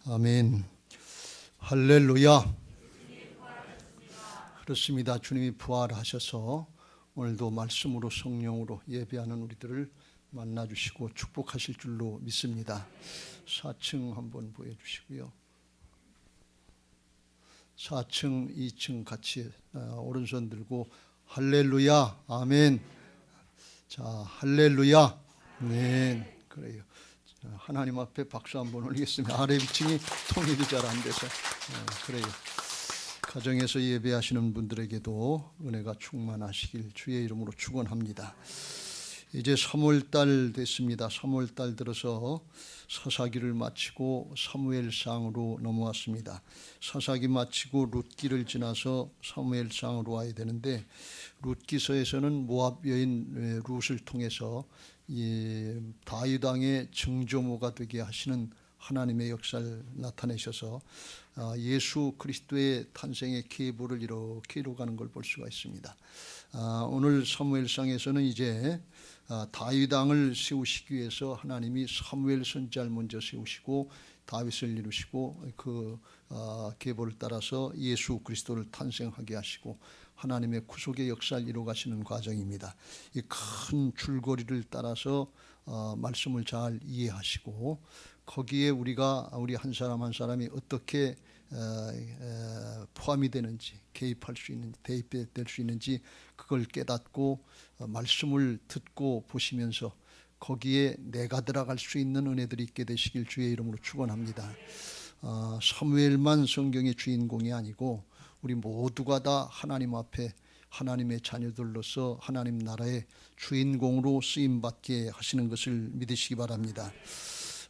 아멘. 할렐루야. 그렇습니다. 주님이 부활하셔서 오늘도 말씀으로 성령으로 예배하는 우리들을 만나주시고 축복하실 줄로 믿습니다. 4층 한번 보여주시고요. 4층, 2층 같이 오른손 들고 할렐루야, 아멘. 자, 할렐루야, 아멘. 그래요. 하나님 앞에 박수 한번 올리겠습니다. 아래 위층이 통일이 잘 안 돼서 그래요. 가정에서 예배하시는 분들에게도 은혜가 충만하시길 주의 이름으로 축원합니다. 이제 3월달 됐습니다. 3월달 들어서 사사기를 마치고 사무엘상으로 넘어왔습니다. 사사기 마치고 룻기를 지나서 사무엘상으로 와야 되는데, 룻기서에서는 모압 여인 룻을 통해서 이 다윗 왕의 증조모가 되게 하시는 하나님의 역사를 나타내셔서 예수 그리스도의 탄생의 계보를 이렇게 이루어가는 걸 볼 수가 있습니다. 오늘 사무엘상에서는 이제 다윗 왕을 세우시기 위해서 하나님이 사무엘 선지자를 먼저 세우시고 다윗을 이루시고 그 계보를 따라서 예수 그리스도를 탄생하게 하시고 하나님의 구속의 역사를 이루어가시는 과정입니다. 이 큰 줄거리를 따라서 말씀을 잘 이해하시고 거기에 우리 한 사람 한 사람이 어떻게 포함이 되는지, 개입할 수 있는지, 대입될 수 있는지 그걸 깨닫고 말씀을 듣고 보시면서 거기에 내가 들어갈 수 있는 은혜들이 있게 되시길 주의 이름으로 축원합니다. 사무엘만 성경의 주인공이 아니고 우리 모두가 다 하나님 앞에 하나님의 자녀들로서 하나님 나라의 주인공으로 쓰임받게 하시는 것을 믿으시기 바랍니다.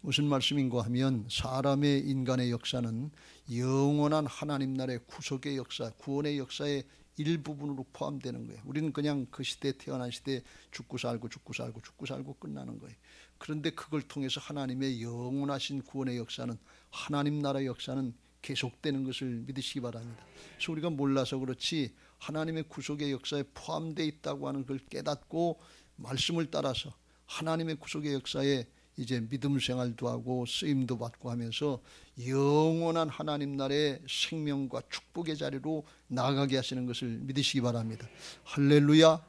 무슨 말씀인가 하면 사람의 인간의 역사는 영원한 하나님 나라의 구속의 역사, 구원의 역사의 일부분으로 포함되는 거예요. 우리는 그냥 그 시대에 태어난 시대에 죽고 살고 끝나는 거예요. 그런데 그걸 통해서 하나님의 영원하신 구원의 역사는, 하나님 나라의 역사는 계속되는 것을 믿으시기 바랍니다. 그래서 우리가 몰라서 그렇지 하나님의 구속의 역사에 포함되어 있다고 하는 걸 깨닫고 말씀을 따라서 하나님의 구속의 역사에 이제 믿음 생활도 하고 쓰임도 받고 하면서 영원한 하나님 나라의 생명과 축복의 자리로 나아가게 하시는 것을 믿으시기 바랍니다. 할렐루야.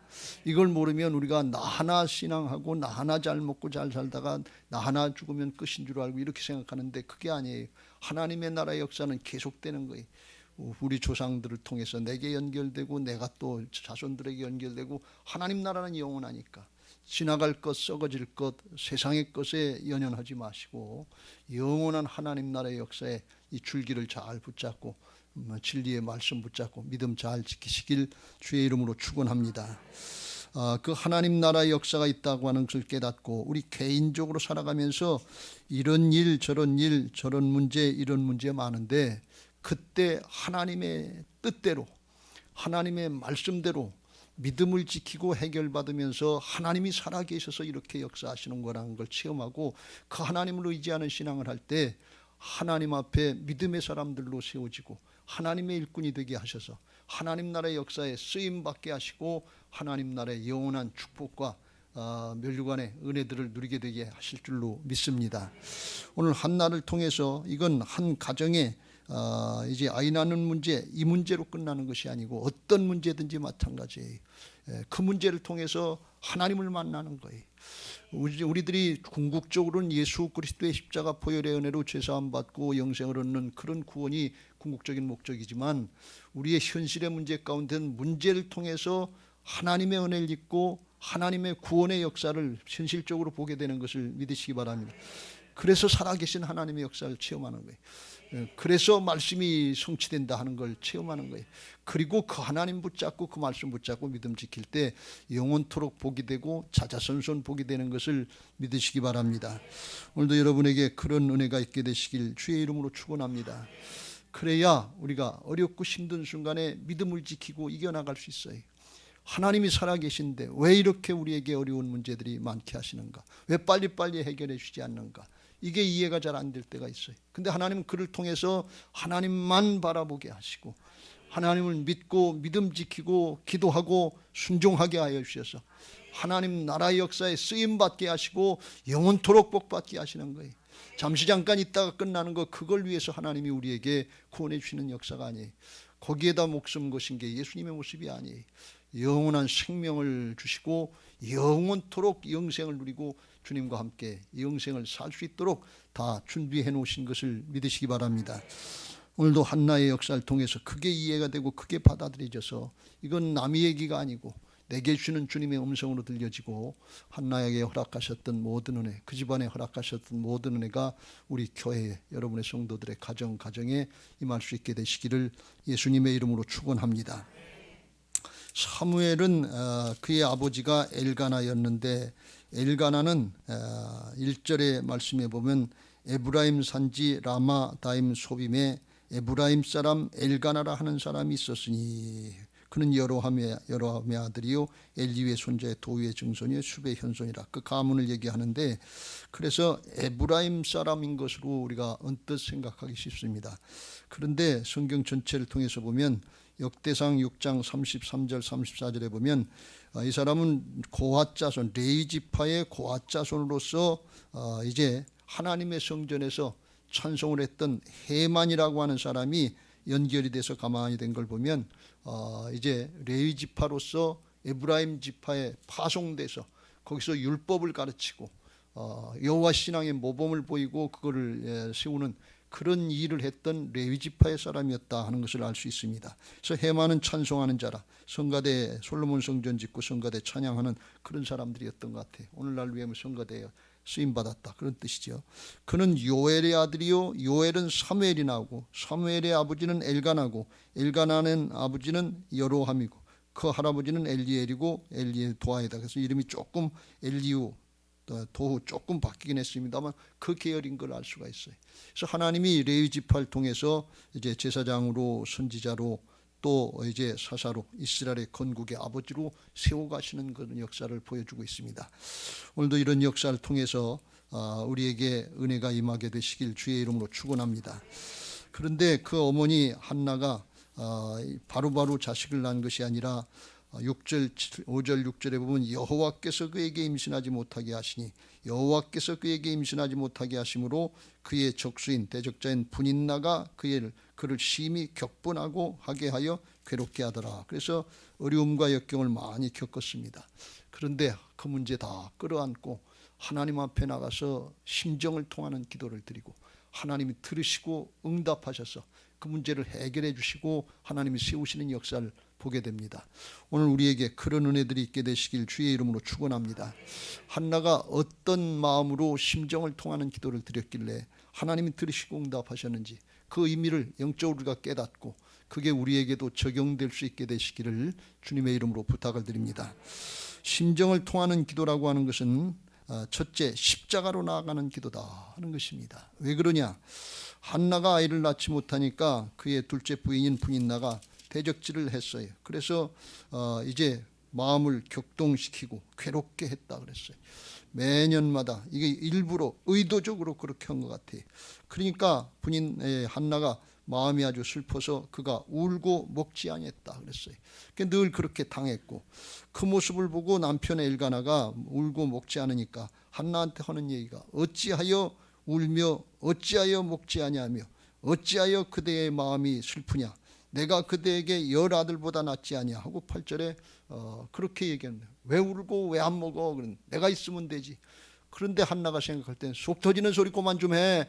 이걸 모르면 우리가 나 하나 신앙하고 나 하나 잘 먹고 잘 살다가 나 하나 죽으면 끝인 줄 알고 이렇게 생각하는데 그게 아니에요. 하나님의 나라의 역사는 계속되는 거예요. 우리 조상들을 통해서 내게 연결되고 내가 또 자손들에게 연결되고 하나님 나라는 영원하니까 지나갈 것, 썩어질 것, 세상의 것에 연연하지 마시고 영원한 하나님 나라의 역사에 이 줄기를 잘 붙잡고 진리의 말씀 붙잡고 믿음 잘 지키시길 주의 이름으로 축원합니다. 그 하나님 나라의 역사가 있다고 하는 것을 깨닫고 우리 개인적으로 살아가면서 이런 일 저런 문제 이런 문제 많은데 그때 하나님의 뜻대로 하나님의 말씀대로 믿음을 지키고 해결받으면서 하나님이 살아계셔서 이렇게 역사하시는 거라는 걸 체험하고 그 하나님을 의지하는 신앙을 할 때 하나님 앞에 믿음의 사람들로 세워지고 하나님의 일꾼이 되게 하셔서 하나님 나라의 역사에 쓰임받게 하시고 하나님 나라의 영원한 축복과 면류관의 은혜들을 누리게 되게 하실 줄로 믿습니다. 오늘 한 날을 통해서 이건 한 가정의 이제 아이 낳는 문제, 이 문제로 끝나는 것이 아니고 어떤 문제든지 마찬가지예요. 그 문제를 통해서 하나님을 만나는 거예요. 우리들이 궁극적으로는 예수 그리스도의 십자가 보혈의 은혜로 죄사함 받고 영생을 얻는 그런 구원이 궁극적인 목적이지만 우리의 현실의 문제 가운데는 문제를 통해서 하나님의 은혜를 입고 하나님의 구원의 역사를 현실적으로 보게 되는 것을 믿으시기 바랍니다. 그래서 살아계신 하나님의 역사를 체험하는 거예요. 그래서 말씀이 성취된다 하는 걸 체험하는 거예요. 그리고 그 하나님 붙잡고 그 말씀 붙잡고 믿음 지킬 때 영원토록 복이 되고 자자손손 복이 되는 것을 믿으시기 바랍니다. 오늘도 여러분에게 그런 은혜가 있게 되시길 주의 이름으로 축원합니다. 그래야 우리가 어렵고 힘든 순간에 믿음을 지키고 이겨나갈 수 있어요. 하나님이 살아계신데 왜 이렇게 우리에게 어려운 문제들이 많게 하시는가? 왜 빨리빨리 해결해 주지 않는가? 이게 이해가 잘 안 될 때가 있어요. 근데 하나님은 그를 통해서 하나님만 바라보게 하시고 하나님을 믿고 믿음 지키고 기도하고 순종하게 하여 주셔서 하나님 나라의 역사에 쓰임받게 하시고 영원토록 복받게 하시는 거예요. 잠시 잠깐 있다가 끝나는 거, 그걸 위해서 하나님이 우리에게 구원해 주시는 역사가 아니에요. 거기에다 목숨 거신 게 예수님의 모습이 아니에요. 영원한 생명을 주시고 영원토록 영생을 누리고 주님과 함께 영생을 살 수 있도록 다 준비해 놓으신 것을 믿으시기 바랍니다. 오늘도 한나의 역사를 통해서 크게 이해가 되고 크게 받아들여져서 이건 남의 얘기가 아니고 내게 주는 주님의 음성으로 들려지고 한나에게 허락하셨던 모든 은혜, 그 집안에 허락하셨던 모든 은혜가 우리 교회 여러분의 성도들의 가정에 임할 수 있게 되시기를 예수님의 이름으로 축원합니다. 사무엘은 그의 아버지가 엘가나였는데, 엘가나는 1절의 말씀에 보면 에브라임 산지 라마다임 소빔에 에브라임 사람 엘가나라 하는 사람이 있었으니 그는 여로함의 아들이요 엘리의 손자의 도위의 증손이요 숲의 현손이라. 그 가문을 얘기하는데, 그래서 에브라임 사람인 것으로 우리가 언뜻 생각하기 쉽습니다. 그런데 성경 전체를 통해서 보면 역대상 6장 33절 34절에 보면 이 사람은 고핫 자손, 레위 지파의 고핫 자손으로서 이제 하나님의 성전에서 찬송을 했던 헤만이라고 하는 사람이 연결이 돼서 가만히 된 걸 보면 이제 레위 지파로서 에브라임 지파에 파송돼서 거기서 율법을 가르치고 여호와 신앙의 모범을 보이고 그거를 세우는 그런 일을 했던 레위 지파의 사람이었다 하는 것을 알 수 있습니다. 그래서 헤만은 찬송하는 자라, 성가대 솔로몬 성전 짓고 성가대 찬양하는 그런 사람들이었던 것 같아요. 오늘날 위에 성가대에 쓰임받았다 그런 뜻이죠. 그는 요엘의 아들이요 요엘은 사무엘이 나오고 사무엘의 아버지는 엘가나고 엘가나는 아버지는 여로함이고 그 할아버지는 엘리엘이고 엘리의 도아이다. 그래서 이름이 조금 엘리우 도후 조금 바뀌긴 했습니다만 그 계열인 걸 알 수가 있어요. 그래서 하나님이 레위 지파를 통해서 이제 제사장으로 선지자로 또 이제 사사로 이스라엘의 건국의 아버지로 세워가시는 그런 역사를 보여주고 있습니다. 오늘도 이런 역사를 통해서 우리에게 은혜가 임하게 되시길 주의 이름으로 축원합니다. 그런데 그 어머니 한나가 바로바로 자식을 낳은 것이 아니라 5절 6절에 보면 여호와께서 그에게 임신하지 못하게 하시니 여호와께서 그에게 임신하지 못하게 하심으로 그의 적수인 대적자인 분인나가 그를 심히 격분하고 하게 하여 괴롭게 하더라. 그래서 어려움과 역경을 많이 겪었습니다. 그런데 그 문제 다 끌어안고 하나님 앞에 나가서 심정을 통하는 기도를 드리고 하나님이 들으시고 응답하셔서 그 문제를 해결해 주시고 하나님이 세우시는 역사를 보게 됩니다. 오늘 우리에게 그런 은혜들이 있게 되시길 주의 이름으로 축원합니다. 한나가 어떤 마음으로 심정을 통하는 기도를 드렸길래 하나님이 들으시고 응답하셨는지 그 의미를 영적으로 우리가 깨닫고 그게 우리에게도 적용될 수 있게 되시기를 주님의 이름으로 부탁을 드립니다. 심정을 통하는 기도라고 하는 것은 첫째 십자가로 나아가는 기도다 하는 것입니다. 왜 그러냐? 한나가 아이를 낳지 못하니까 그의 둘째 부인인 분인나가 대적질을 했어요. 그래서 이제 마음을 격동시키고 괴롭게 했다 그랬어요. 매년마다 이게 일부러 의도적으로 그렇게 한 것 같아요. 그러니까 부인 한나가 마음이 아주 슬퍼서 그가 울고 먹지 아니했다 그랬어요. 늘 그렇게 당했고 그 모습을 보고 남편 엘가나가 울고 먹지 않으니까 한나한테 하는 얘기가 어찌하여 울며 어찌하여 먹지 아니하며 어찌하여 그대의 마음이 슬프냐 내가 그대에게 열 아들보다 낫지 아니야 하고 8절에 그렇게 얘기합니다. 왜 울고 왜 안 먹어? 내가 있으면 되지. 그런데 한나가 생각할 땐 속 터지는 소리 그만 좀 해.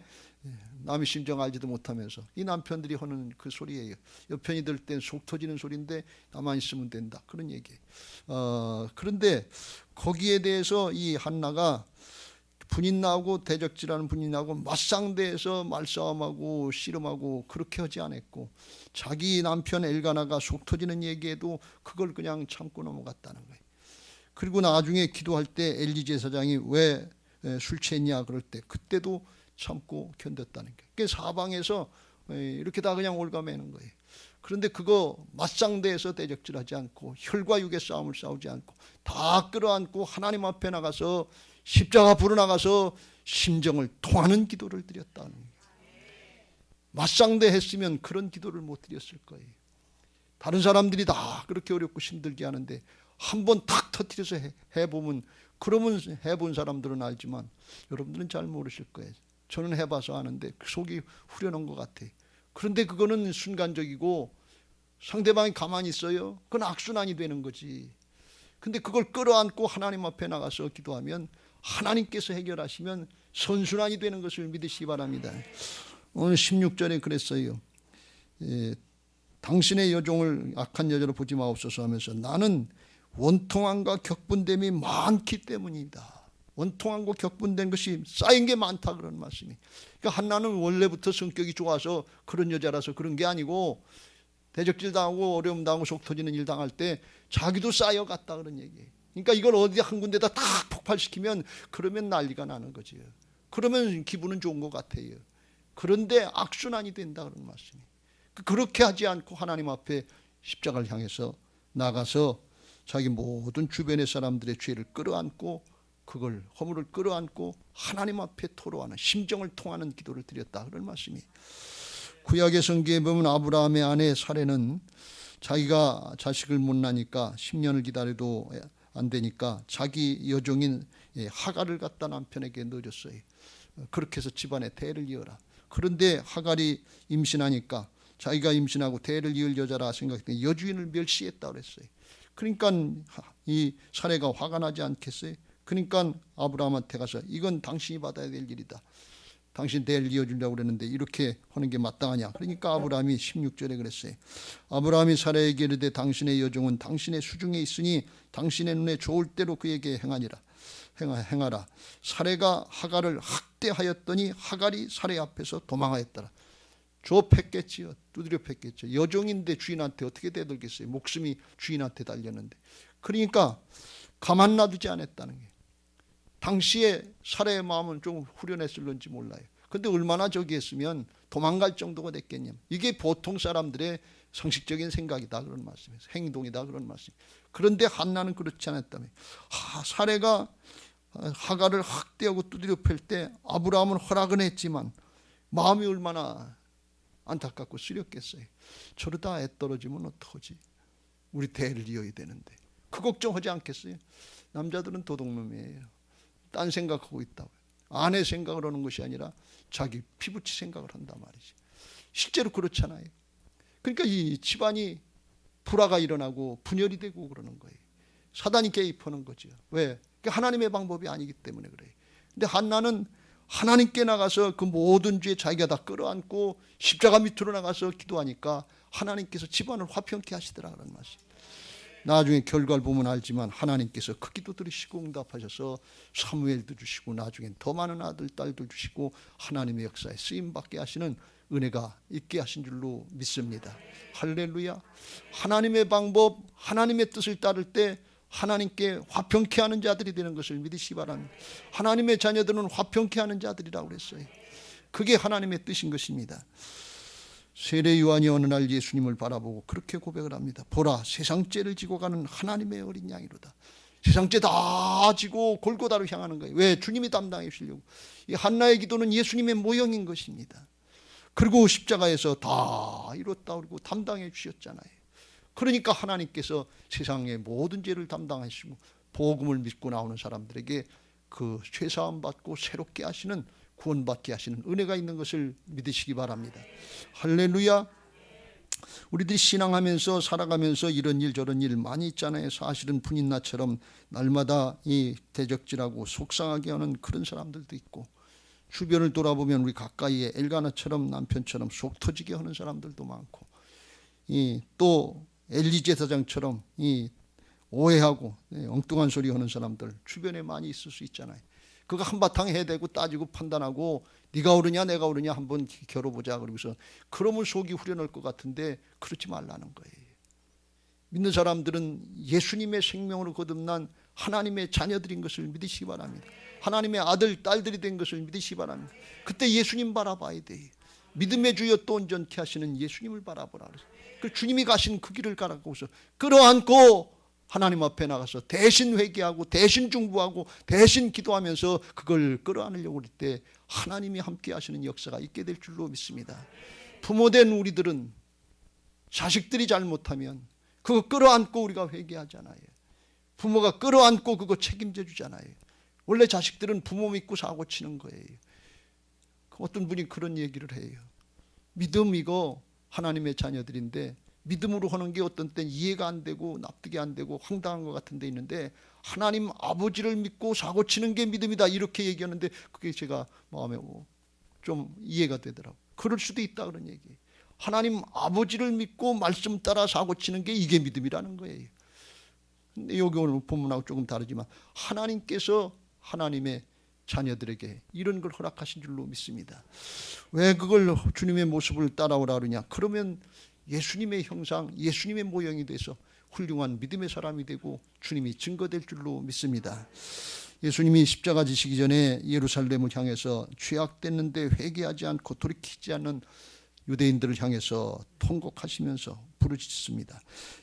남의 심정 알지도 못하면서 이 남편들이 하는 그 소리예요. 옆편이 들 땐 속 터지는 소리인데 나만 있으면 된다 그런 얘기예요. 그런데 거기에 대해서 이 한나가 분인나하고 대적질하는 분인나하고 맞상대해서 말싸움하고 씨름하고 그렇게 하지 않았고 자기 남편 엘가나가 속 터지는 얘기에도 그걸 그냥 참고 넘어갔다는 거예요. 그리고 나중에 기도할 때 엘리 제사장이 왜 술 취했냐 그럴 때 그때도 참고 견뎠다는 거예요. 그게 사방에서 이렇게 다 그냥 올가매는 거예요. 그런데 그거 맞상대해서 대적질하지 않고 혈과 육의 싸움을 싸우지 않고 다 끌어안고 하나님 앞에 나가서 십자가 불어나가서 심정을 통하는 기도를 드렸다는 거예요. 맞상대 했으면 그런 기도를 못 드렸을 거예요. 다른 사람들이 다 그렇게 어렵고 힘들게 하는데 한번 탁 터뜨려서 해보면 그러면 해본 사람들은 알지만 여러분들은 잘 모르실 거예요. 저는 해봐서 아는데 속이 후련한 것 같아요. 그런데 그거는 순간적이고 상대방이 가만히 있어요. 그건 악순환이 되는 거지. 근데 그걸 끌어안고 하나님 앞에 나가서 기도하면 하나님께서 해결하시면 선순환이 되는 것을 믿으시기 바랍니다. 오늘 16절에 그랬어요. 당신의 여종을 악한 여자로 보지 마옵소서 하면서 나는 원통함과 격분됨이 많기 때문이다. 원통함과 격분된 것이 쌓인 게 많다 그런 말씀이. 그러니까 한나는 원래부터 성격이 좋아서 그런 여자라서 그런 게 아니고 대적질 당하고 어려움 당하고 속 터지는 일 당할 때 자기도 쌓여갔다 그런 얘기예요. 그러니까 이걸 어디 한 군데다 다 폭발시키면 그러면 난리가 나는 거지요. 그러면 기분은 좋은 것 같아요. 그런데 악순환이 된다 그런 말씀이. 그렇게 하지 않고 하나님 앞에 십자가를 향해서 나가서 자기 모든 주변의 사람들의 죄를 끌어안고 그걸 허물을 끌어안고 하나님 앞에 토로하는 심정을 통하는 기도를 드렸다 그런 말씀이. 구약의 성경에 보면 아브라함의 아내 사레는 자기가 자식을 못 낳으니까 10년을 기다려도 안 되니까 자기 여종인 하갈을 갖다 남편에게 넣어줬어요. 그렇게 해서 집안에 대를 이어라. 그런데 하갈이 임신하니까 자기가 임신하고 대를 이을 여자라 생각했더니 여주인을 멸시했다 그랬어요. 그러니까 이 사레가 화가 나지 않겠어요? 그러니까 아브라함한테 가서 이건 당신이 받아야 될 일이다. 당신 대를 이어주려고 그랬는데 이렇게 하는 게 마땅하냐. 그러니까 아브라함이 16절에 그랬어요. 아브라함이 사라에게 이르되 당신의 여종은 당신의 수중에 있으니 당신의 눈에 좋을 대로 그에게 행하라. 사레가 하갈을 학대하였더니 하갈이 사레 앞에서 도망하였더라. 좁혔겠지요. 두드려 팼겠죠. 여종인데 주인한테 어떻게 대들겠어요. 목숨이 주인한테 달렸는데. 그러니까 가만 놔두지 않았다는 게. 당시에 사레의 마음은 좀 후련했을런지 몰라요. 근데 얼마나 저기 했으면 도망갈 정도가 됐겠냐. 이게 보통 사람들의 상식적인 생각이다 그런 말씀이에요. 행동이다 그런 말씀. 그런데 한나는 그렇지 않았다며. 사레가 하갈을 학대하고 두드려 팰 때 아브라함은 허락은 했지만 마음이 얼마나 안타깝고 쓰렸겠어요. 저러다 애 떨어지면 어떡하지? 우리 대를 이어야 되는데. 그 걱정하지 않겠어요? 남자들은 도둑놈이에요. 딴 생각하고 있다고요. 아내 생각을 하는 것이 아니라 자기 피부치 생각을 한단 말이지. 실제로 그렇잖아요. 그러니까 이 집안이 불화가 일어나고 분열이 되고 그러는 거예요. 사단이 개입하는 거죠. 왜? 그러니까 하나님의 방법이 아니기 때문에 그래요. 근데 한나는 하나님께 나가서 그 모든 죄 자기가 다 끌어안고 십자가 밑으로 나가서 기도하니까 하나님께서 집안을 화평케 하시더라 그런 말씀. 나중에 결과를 보면 알지만 하나님께서 그 기도 들으시고 응답하셔서 사무엘도 주시고 나중엔 더 많은 아들 딸도 주시고 하나님의 역사에 쓰임받게 하시는 은혜가 있게 하신 줄로 믿습니다. 할렐루야. 하나님의 방법 하나님의 뜻을 따를 때 하나님께 화평케 하는 자들이 되는 것을 믿으시기 바랍니다. 하나님의 자녀들은 화평케 하는 자들이라고 그랬어요. 그게 하나님의 뜻인 것입니다. 세례 요한이 어느 날 예수님을 바라보고 그렇게 고백을 합니다. 보라, 세상 죄를 지고 가는 하나님의 어린 양이로다. 세상 죄 다 지고 골고다로 향하는 거예요. 왜? 주님이 담당해 주시려고. 이 한나의 기도는 예수님의 모형인 것입니다. 그리고 십자가에서 다 이뤘다 그러고 담당해 주셨잖아요. 그러니까 하나님께서 세상의 모든 죄를 담당하시고 복음을 믿고 나오는 사람들에게 그 죄사함 받고 새롭게 하시는 구원받게 하시는 은혜가 있는 것을 믿으시기 바랍니다. 할렐루야. 우리들이 신앙하면서 살아가면서 이런 일 저런 일 많이 있잖아요. 사실은 분인나처럼 날마다 이 대적질하고 속상하게 하는 그런 사람들도 있고 주변을 돌아보면 우리 가까이에 엘가나처럼 남편처럼 속 터지게 하는 사람들도 많고 또 엘리 제사장처럼 오해하고 엉뚱한 소리 하는 사람들 주변에 많이 있을 수 있잖아요. 그거 한바탕 해대고 따지고 판단하고 네가 옳으냐 내가 옳으냐 한번 겨뤄보자 그러고서 그러면 속이 후련할 것 같은데 그렇지 말라는 거예요. 믿는 사람들은 예수님의 생명으로 거듭난 하나님의 자녀들인 것을 믿으시기 바랍니다. 하나님의 아들 딸들이 된 것을 믿으시기 바랍니다. 그때 예수님 바라봐야 돼요. 믿음의 주여 또 온전케 하시는 예수님을 바라보라. 그 주님이 가신 그 길을 가라고서 끌어안고 하나님 앞에 나가서 대신 회개하고 대신 중보하고 대신 기도하면서 그걸 끌어안으려고 할 때 하나님이 함께 하시는 역사가 있게 될 줄로 믿습니다. 부모된 우리들은 자식들이 잘못하면 그거 끌어안고 우리가 회개하잖아요. 부모가 끌어안고 그거 책임져 주잖아요. 원래 자식들은 부모 믿고 사고 치는 거예요. 어떤 분이 그런 얘기를 해요. 믿음 이거 하나님의 자녀들인데 믿음으로 하는 게 어떤 땐 이해가 안 되고 납득이 안 되고 황당한 것 같은 데 있는데 하나님 아버지를 믿고 사고치는 게 믿음이다 이렇게 얘기하는데 그게 제가 마음에 좀 이해가 되더라고요. 그럴 수도 있다 그런 얘기예요. 하나님 아버지를 믿고 말씀 따라 사고치는 게 이게 믿음이라는 거예요. 근데 여기 오늘 본문하고 조금 다르지만 하나님께서 하나님의 자녀들에게 이런 걸 허락하신 줄로 믿습니다. 왜 그걸 주님의 모습을 따라오라 그러냐? 그러면 예수님의 형상, 예수님의 모형이 돼서 훌륭한 믿음의 사람이 되고 주님이 증거될 줄로 믿습니다. 예수님이 십자가 지시기 전에 예루살렘을 향해서 죄악됐는데 회개하지 않고 돌이키지 않는 유대인들을 향해서 통곡하시면서 부르짖습니다.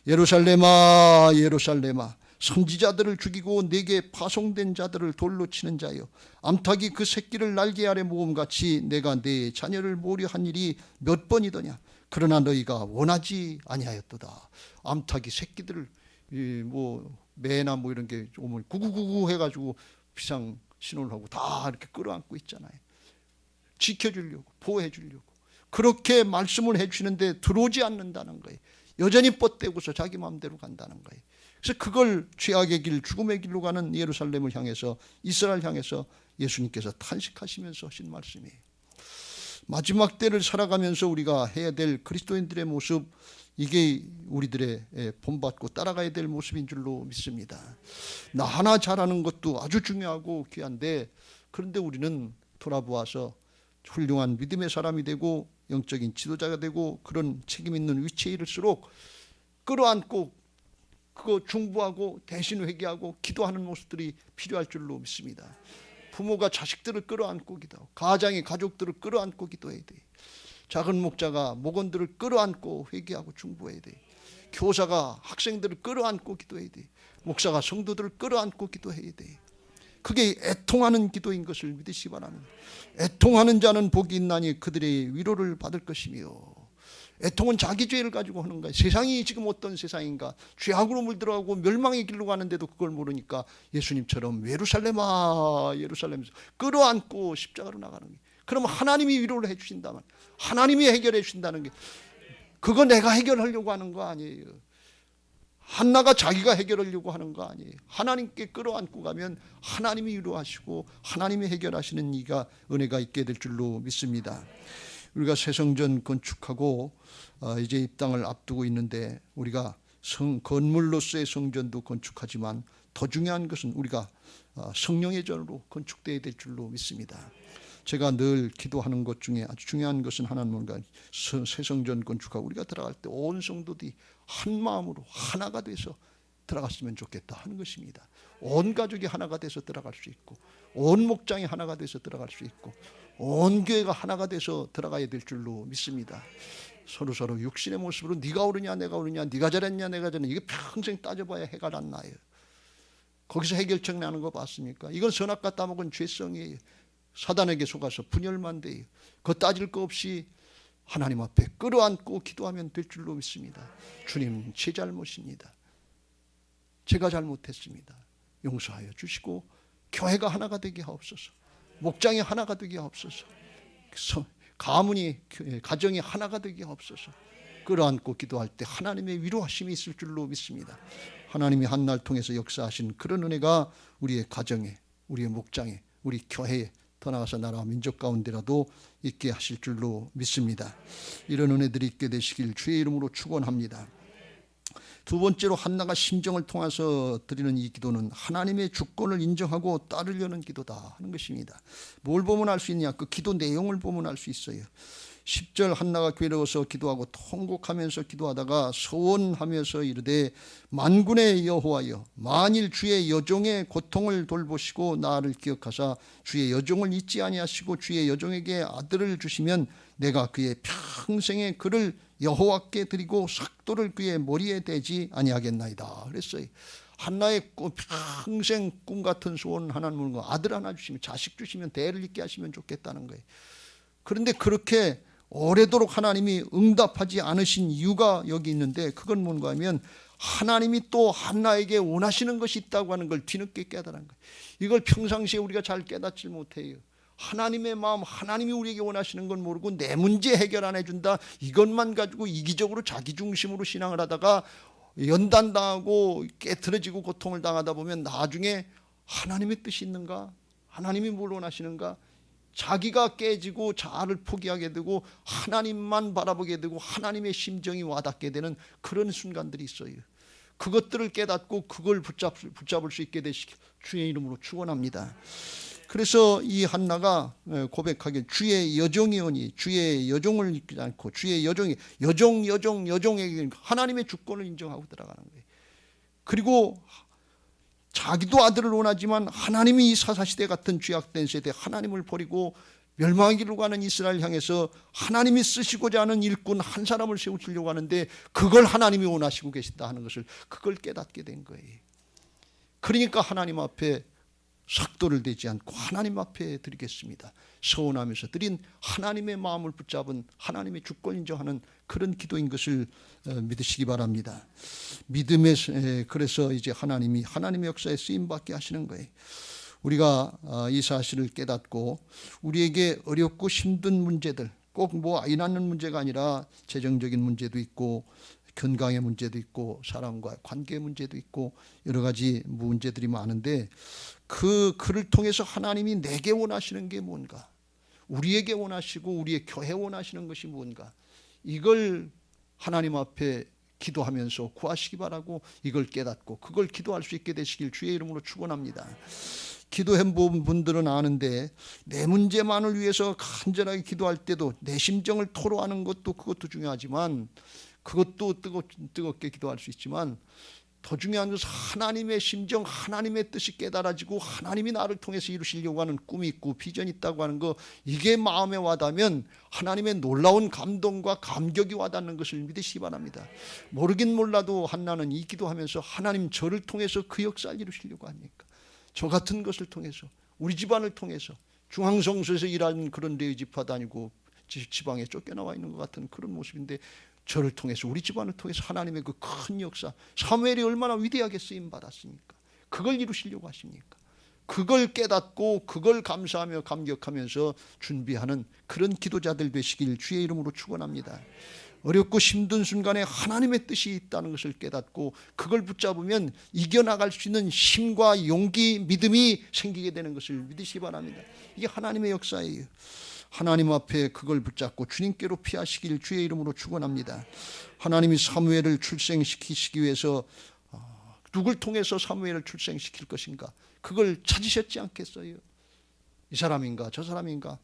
예루살렘아 예루살렘아 선지자들을 죽이고 내게 파송된 자들을 돌로 치는 자여 암탉이 그 새끼를 날개 아래 모음같이 내가 내 자녀를 모려한 일이 몇 번이더냐. 그러나 너희가 원하지 아니하였도다. 암탉이 새끼들을 매나 이런 게 오면 구구구구 해가지고 비상 신호를 하고 다 이렇게 끌어안고 있잖아요. 지켜주려고 보호해주려고 그렇게 말씀을 해주시는데 들어오지 않는다는 거예요. 여전히 뻗대고서 자기 마음대로 간다는 거예요. 그래서 그걸 죄악의 길 죽음의 길로 가는 예루살렘을 향해서 이스라엘 향해서 예수님께서 탄식하시면서 하신 말씀이에요. 마지막 때를 살아가면서 우리가 해야 될 그리스도인들의 모습, 이게 우리들의 본받고 따라가야 될 모습인 줄로 믿습니다. 나 하나 잘하는 것도 아주 중요하고 귀한데 그런데 우리는 돌아보아서 훌륭한 믿음의 사람이 되고 영적인 지도자가 되고 그런 책임 있는 위치에 이를수록 끌어안고 그거 중보하고 대신 회개하고 기도하는 모습들이 필요할 줄로 믿습니다. 부모가 자식들을 끌어안고 기도하고 가장이 가족들을 끌어안고 기도해야 돼. 작은 목자가 목원들을 끌어안고 회개하고 중보해야 돼. 교사가 학생들을 끌어안고 기도해야 돼. 목사가 성도들을 끌어안고 기도해야 돼. 그게 애통하는 기도인 것을 믿으시기 바랍니다. 애통하는 자는 복이 있나니 그들의 위로를 받을 것이며. 애통은 자기 죄를 가지고 하는 거예요. 세상이 지금 어떤 세상인가. 죄악으로 물들어가고 멸망의 길로 가는데도 그걸 모르니까 예수님처럼 예루살렘아 예루살렘에서 끌어안고 십자가로 나가는 거예요. 그러면 하나님이 위로를 해 주신다면 하나님이 해결해 주신다는 게 그거 내가 해결하려고 하는 거 아니에요. 한나가 자기가 해결하려고 하는 거 아니에요. 하나님께 끌어안고 가면 하나님이 위로하시고 하나님이 해결하시는 이가 은혜가 있게 될 줄로 믿습니다. 우리가 새 성전 건축하고 이제 입당을 앞두고 있는데 우리가 건물로서의 성전도 건축하지만 더 중요한 것은 우리가 성령의 전으로 건축되어야 될 줄로 믿습니다. 제가 늘 기도하는 것 중에 아주 중요한 것은 하나는 뭔가 새 성전 건축하고 우리가 들어갈 때 온 성도들이 한 마음으로 하나가 돼서 들어갔으면 좋겠다 하는 것입니다. 온 가족이 하나가 돼서 들어갈 수 있고 온 목장이 하나가 돼서 들어갈 수 있고 온 교회가 하나가 돼서 들어가야 될 줄로 믿습니다. 서로 육신의 모습으로 네가 옳으냐 내가 옳으냐 네가 잘했냐 내가 잘했냐 이게 평생 따져봐야 해가 안 나요. 거기서 해결책 나는 거 봤습니까? 이건 선악과 따먹은 죄성이에요. 사단에게 속아서 분열만 돼요. 그거 따질 거 없이 하나님 앞에 끌어안고 기도하면 될 줄로 믿습니다. 주님 제 잘못입니다. 제가 잘못했습니다. 용서하여 주시고 교회가 하나가 되게 하옵소서. 목장이 하나가 되게 하옵소서. 가문이 가정이 하나가 되게 하옵소서. 끌어안고 기도할 때 하나님의 위로하심이 있을 줄로 믿습니다. 하나님이 한날 통해서 역사하신 그런 은혜가 우리의 가정에 우리의 목장에 우리 교회에 더 나아가서 나라 민족 가운데라도 있게 하실 줄로 믿습니다. 이런 은혜들이 있게 되시길 주의 이름으로 축원합니다. 두 번째로 한나가 심정을 통해서 드리는 이 기도는 하나님의 주권을 인정하고 따르려는 기도다 하는 것입니다. 뭘 보면 알 수 있냐? 그 기도 내용을 보면 알 수 있어요. 10절 한나가 괴로워서 기도하고 통곡하면서 기도하다가 소원하면서 이르되 만군의 여호와여 만일 주의 여종의 고통을 돌보시고 나를 기억하사 주의 여종을 잊지 아니하시고 주의 여종에게 아들을 주시면 내가 그의 평생의 그를 여호와께 드리고 삭도를 그의 머리에 대지 아니하겠나이다 그랬어요. 한나의 평생 꿈 같은 소원 하나님은 아들 하나 주시면 자식 주시면 대를 잇게 하시면 좋겠다는 거예요. 그런데 그렇게 오래도록 하나님이 응답하지 않으신 이유가 여기 있는데 그건 뭔가 하면 하나님이 또 한나에게 원하시는 것이 있다고 하는 걸 뒤늦게 깨달은 거예요. 이걸 평상시에 우리가 잘 깨닫지 못해요. 하나님의 마음, 하나님이 우리에게 원하시는 건 모르고 내 문제 해결 안 해준다, 이것만 가지고 이기적으로 자기 중심으로 신앙을 하다가 연단당하고 깨트려지고 고통을 당하다 보면 나중에 하나님의 뜻이 있는가, 하나님이 뭘 원하시는가, 자기가 깨지고 자아를 포기하게 되고 하나님만 바라보게 되고 하나님의 심정이 와닿게 되는 그런 순간들이 있어요. 그것들을 깨닫고 그걸 붙잡을 수 있게 되시길 주의 이름으로 축원합니다. 그래서 이 한나가 고백하길 주의 여종이오니, 주의 여종을 잊지 않고, 주의 여종이 여종에게 하나님의 주권을 인정하고 들어가는 거예요. 그리고 자기도 아들을 원하지만 하나님이 이 사사시대 같은 죄악된 세대, 하나님을 버리고 멸망하기로 가는 이스라엘 향해서 하나님이 쓰시고자 하는 일꾼 한 사람을 세우시려고 하는데 그걸 하나님이 원하시고 계신다 하는 것을, 그걸 깨닫게 된 거예요. 그러니까 하나님 앞에 삭도를 대지 않고 하나님 앞에 드리겠습니다, 서원하면서 드린 하나님의 마음을 붙잡은 하나님의 주권 인정하는 그런 기도인 것을 믿으시기 바랍니다. 믿음의, 그래서 이제 하나님의 역사에 쓰임받게 하시는 거예요. 우리가 이 사실을 깨닫고 우리에게 어렵고 힘든 문제들, 꼭 뭐 아이 낳는 문제가 아니라 재정적인 문제도 있고 건강의 문제도 있고 사람과 관계 문제도 있고 여러 가지 문제들이 많은데 그를 통해서 하나님이 내게 원하시는 게 뭔가, 우리에게 원하시고 우리의 교회 원하시는 것이 뭔가, 이걸 하나님 앞에 기도하면서 구하시기 바라고 이걸 깨닫고 그걸 기도할 수 있게 되시길 주의 이름으로 축원합니다. 기도해 본 분들은 아는데 내 문제만을 위해서 간절하게 기도할 때도 내 심정을 토로하는 것도 그것도 중요하지만, 그것도 뜨겁게 기도할 수 있지만 더 중요한 것은 하나님의 심정, 하나님의 뜻이 깨달아지고 하나님이 나를 통해서 이루시려고 하는 꿈이 있고 비전이 있다고 하는 거, 이게 마음에 와닿으면 하나님의 놀라운 감동과 감격이 와닿는 것을 믿으시기 바랍니다. 모르긴 몰라도 한나는 이 기도하면서 하나님 저를 통해서 그 역사를 이루시려고 하니까, 저 같은 것을 통해서, 우리 집안을 통해서, 중앙성소에서 일하는 그런 레위 지파 다니고 지방에 쫓겨나와 있는 것 같은 그런 모습인데 저를 통해서, 우리 집안을 통해서 하나님의 그 큰 역사, 사무엘이 얼마나 위대하게 쓰임 받았습니까? 그걸 이루시려고 하십니까? 그걸 깨닫고 그걸 감사하며 감격하면서 준비하는 그런 기도자들 되시길 주의 이름으로 축원합니다. 어렵고 힘든 순간에 하나님의 뜻이 있다는 것을 깨닫고 그걸 붙잡으면 이겨나갈 수 있는 힘과 용기, 믿음이 생기게 되는 것을 믿으시기 바랍니다. 이게 하나님의 역사예요. 하나님 앞에 그걸 붙잡고 주님께로 피하시길 주의 이름으로 축원합니다. 하나님이 사무엘을 출생시키시기 위해서 누굴 통해서 사무엘을 출생시킬 것인가, 그걸 찾으셨지 않겠어요? 이 사람인가 저 사람인가,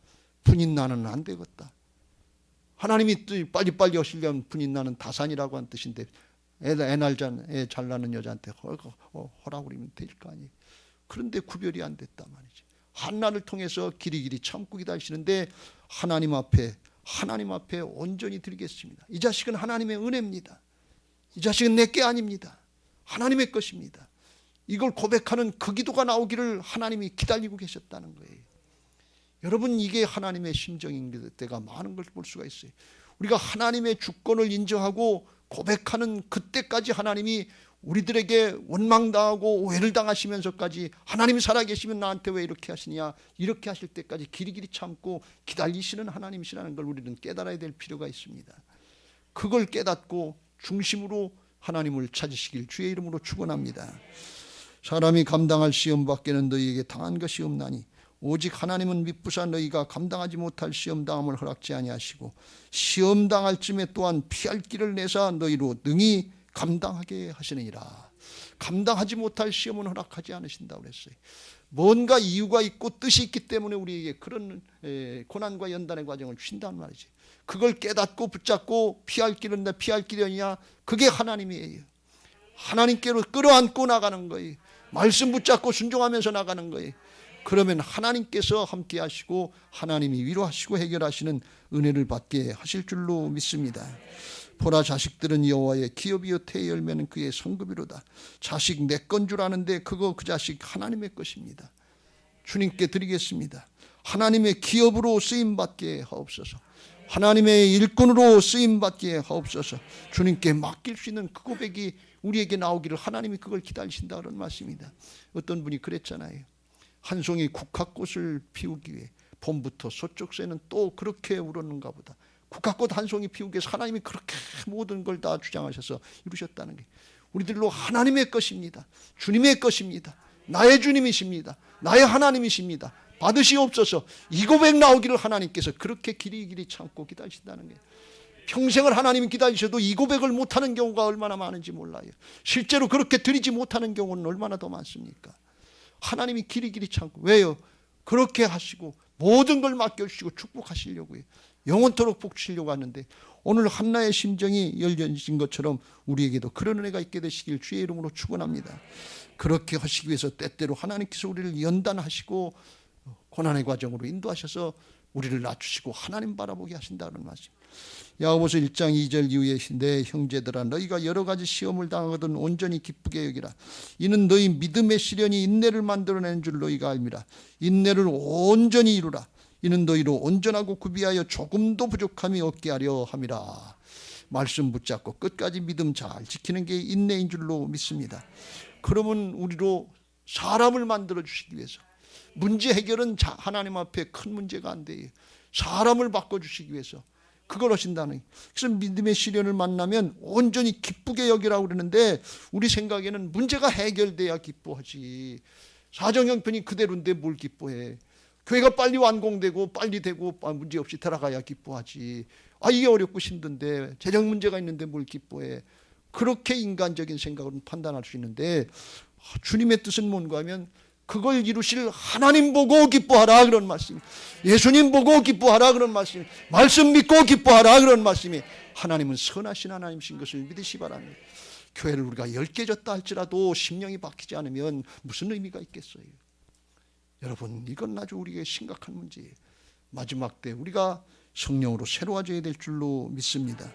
분인 나는 안 되겠다. 하나님이 빨리빨리 하시려면 분인 나는 다산이라고 한 뜻인데 애 잘 낳는 여자한테 허락 그러면 될 거 아니에요. 그런데 구별이 안 됐단 말이죠. 한나를 통해서 길이길이 참고 기다리시는데 하나님 앞에 온전히 드리겠습니다. 이 자식은 하나님의 은혜입니다. 이 자식은 내게 아닙니다. 하나님의 것입니다. 이걸 고백하는 그 기도가 나오기를 하나님이 기다리고 계셨다는 거예요. 여러분, 이게 하나님의 심정인 때가 많은 걸 볼 수가 있어요. 우리가 하나님의 주권을 인정하고 고백하는 그때까지 하나님이 우리들에게 원망당하고 오해를 당하시면서까지 하나님이 살아계시면 나한테 왜 이렇게 하시냐, 이렇게 하실 때까지 길이길이 참고 기다리시는 하나님이시라는 걸 우리는 깨달아야 될 필요가 있습니다. 그걸 깨닫고 중심으로 하나님을 찾으시길 주의 이름으로 축원합니다. 사람이 감당할 시험 밖에는 너희에게 당한 것이 없나니 오직 하나님은 미쁘사 너희가 감당하지 못할 시험당함을 허락지 아니하시고 시험당할 쯤에 또한 피할 길을 내사 너희로 능히 감당하게 하시느니라. 감당하지 못할 시험은 허락하지 않으신다고 그랬어요. 뭔가 이유가 있고 뜻이 있기 때문에 우리에게 그런 고난과 연단의 과정을 주신다는 말이지. 그걸 깨닫고 붙잡고 피할 길은 피할 길이 아니냐, 그게 하나님이에요. 하나님께로 끌어안고 나가는 거예요. 말씀 붙잡고 순종하면서 나가는 거예요. 그러면 하나님께서 함께 하시고 하나님이 위로하시고 해결하시는 은혜를 받게 하실 줄로 믿습니다. 보라, 자식들은 여호와의 기업이요 태의 열매는 그의 성급이로다. 자식 내 건 줄 아는데 그 자식 하나님의 것입니다. 주님께 드리겠습니다. 하나님의 기업으로 쓰임받게 하옵소서. 하나님의 일꾼으로 쓰임받게 하옵소서. 주님께 맡길 수 있는 그 고백이 우리에게 나오기를 하나님이 그걸 기다리신다 그런 말씀입니다. 어떤 분이 그랬잖아요. 한 송이 국화꽃을 피우기 위해 봄부터 서쪽새는 또 그렇게 울었는가 보다. 국화꽃 한 송이 피우기 위해서 하나님이 그렇게 모든 걸 다 주장하셔서 이루셨다는 게 우리들로 하나님의 것입니다. 주님의 것입니다. 나의 주님이십니다. 나의 하나님이십니다. 받으시옵소서. 이 고백 나오기를 하나님께서 그렇게 길이 참고 기다리신다는 게 평생을 하나님이 기다리셔도 이 고백을 못하는 경우가 얼마나 많은지 몰라요. 실제로 그렇게 드리지 못하는 경우는 얼마나 더 많습니까? 하나님이 길이 참고 왜요? 그렇게 하시고 모든 걸 맡겨주시고 축복하시려고요. 영원토록 복주시려고 하는데 오늘 한나의 심정이 열려진 것처럼 우리에게도 그런 은혜가 있게 되시길 주의 이름으로 축원합니다. 그렇게 하시기 위해서 때때로 하나님께서 우리를 연단하시고 고난의 과정으로 인도하셔서 우리를 낮추시고 하나님 바라보게 하신다는 말씀. 야고보서 1장 2절 이후에 내 형제들아 너희가 여러 가지 시험을 당하거든 온전히 기쁘게 여기라. 이는 너희 믿음의 시련이 인내를 만들어내는 줄 너희가 알미라. 인내를 온전히 이루라. 이는 너희로 온전하고 구비하여 조금도 부족함이 없게 하려 함이라. 말씀 붙잡고 끝까지 믿음 잘 지키는 게 인내인 줄로 믿습니다. 그러면 우리로 사람을 만들어 주시기 위해서 문제 해결은 하나님 앞에 큰 문제가 안 돼요. 사람을 바꿔주시기 위해서 그걸 하신다는. 그래서 믿음의 시련을 만나면 온전히 기쁘게 여기라고 그러는데 우리 생각에는 문제가 해결돼야 기뻐하지. 사정형편이 그대로인데 뭘 기뻐해. 교회가 빨리 완공되고 빨리 되고 문제없이 들어가야 기뻐하지. 이게 어렵고 힘든데 재정 문제가 있는데 뭘 기뻐해. 그렇게 인간적인 생각으로는 판단할 수 있는데 주님의 뜻은 뭔가 하면 그걸 이루실 하나님 보고 기뻐하라 그런 말씀. 예수님 보고 기뻐하라 그런 말씀. 말씀 믿고 기뻐하라 그런 말씀이 하나님은 선하신 하나님이신 것을 믿으시 바랍니다. 교회를 우리가 10개 졌다 할지라도 심령이 바뀌지 않으면 무슨 의미가 있겠어요. 여러분 이건 아주 우리에게 심각한 문제예요. 마지막 때 우리가 성령으로 새로워져야 될 줄로 믿습니다.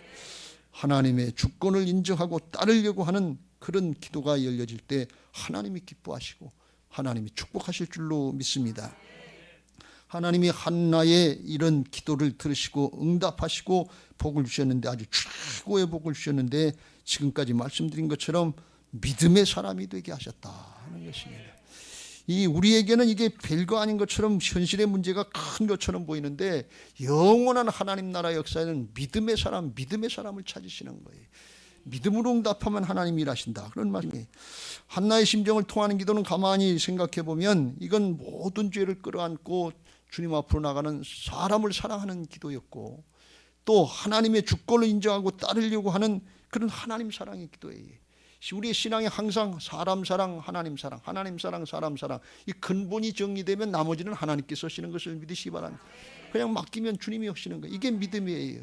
하나님의 주권을 인정하고 따르려고 하는 그런 기도가 열려질 때 하나님이 기뻐하시고 하나님이 축복하실 줄로 믿습니다. 하나님이 한나의 이런 기도를 들으시고 응답하시고 복을 주셨는데 아주 최고의 복을 주셨는데 지금까지 말씀드린 것처럼 믿음의 사람이 되게 하셨다 하는 것입니다. 우리에게는 이게 별거 아닌 것처럼 현실의 문제가 큰 것처럼 보이는데 영원한 하나님 나라 역사에는 믿음의 사람을 찾으시는 거예요. 믿음으로 응답하면 하나님이 일하신다. 그런 말씀이에요. 한나의 심정을 통하는 기도는 가만히 생각해 보면 이건 모든 죄를 끌어안고 주님 앞으로 나가는 사람을 사랑하는 기도였고 또 하나님의 주권을 인정하고 따르려고 하는 그런 하나님 사랑의 기도예요. 우리의 신앙이 항상 사람 사랑, 하나님 사랑, 하나님 사랑, 사람 사랑 이 근본이 정리되면 나머지는 하나님께서 하시는 것을 믿으시기 바랍니다. 그냥 맡기면 주님이 하시는 거예요. 이게 믿음이에요.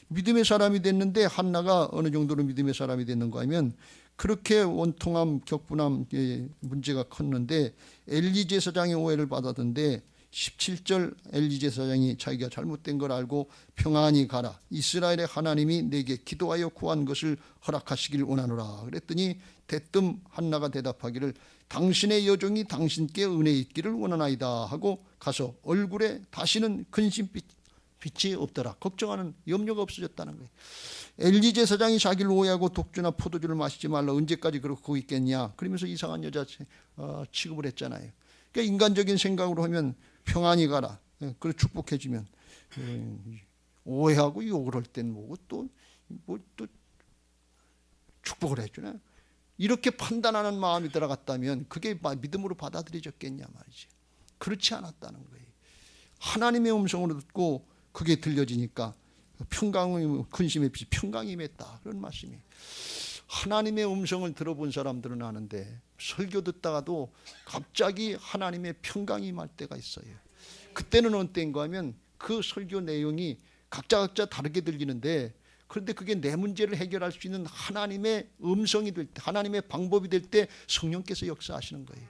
믿음의 사람이 됐는데 한나가 어느 정도로 믿음의 사람이 됐는가 하면 그렇게 원통함, 격분함 문제가 컸는데 엘리 제사장의 오해를 받았는데 17절 엘리 제사장이 자기가 잘못된 걸 알고 평안히 가라. 이스라엘의 하나님이 내게 기도하여 구한 것을 허락하시길 원하노라. 그랬더니 대뜸 한나가 대답하기를 당신의 여종이 당신께 은혜 있기를 원하나이다 하고 가서 얼굴에 다시는 근심빛이 없더라. 걱정하는 염려가 없어졌다는 거예요. 엘리 제사장이 자기를 오해하고 독주나 포도주를 마시지 말라. 언제까지 그러고 있겠냐. 그러면서 이상한 여자 취급을 했잖아요. 그러니까 인간적인 생각으로 하면 평안히 가라. 그래 축복해주면 오해하고 욕을 할 땐 뭐고 또 축복을 해주나. 이렇게 판단하는 마음이 들어갔다면 그게 믿음으로 받아들여졌겠냐 말이지. 그렇지 않았다는 거예요. 하나님의 음성으로 듣고 그게 들려지니까 평강의 근심의 빛이 평강이 임했다. 그런 말씀이에요. 하나님의 음성을 들어본 사람들은 아는데 설교 듣다가도 갑자기 하나님의 평강이 임할 때가 있어요. 그때는 어떤 때인가 하면 그 설교 내용이 각자 다르게 들리는데 그런데 그게 내 문제를 해결할 수 있는 하나님의 음성이 될 때, 하나님의 방법이 될 때 성령께서 역사하시는 거예요.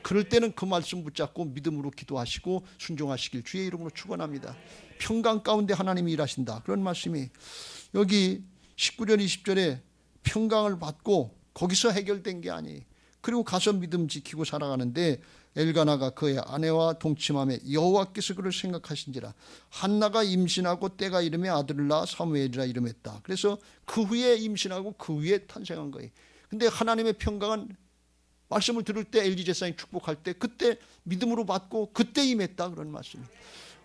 그럴 때는 그 말씀 붙잡고 믿음으로 기도하시고 순종하시길 주의 이름으로 축원합니다. 평강 가운데 하나님이 일하신다. 그런 말씀이 여기 19절 20절에 평강을 받고 거기서 해결된 게 아니에요. 그리고 가서 믿음 지키고 살아가는데 엘가나가 그의 아내와 동침함에 여호와께서 그를 생각하신지라. 한나가 임신하고 때가 이름에 아들을 낳아 사무엘이라 이름했다. 그래서 그 후에 임신하고 그 후에 탄생한 거예요. 근데 하나님의 평강은 말씀을 들을 때 엘리 제사장이 축복할 때 그때 믿음으로 받고 그때 임했다 그런 말씀입니다.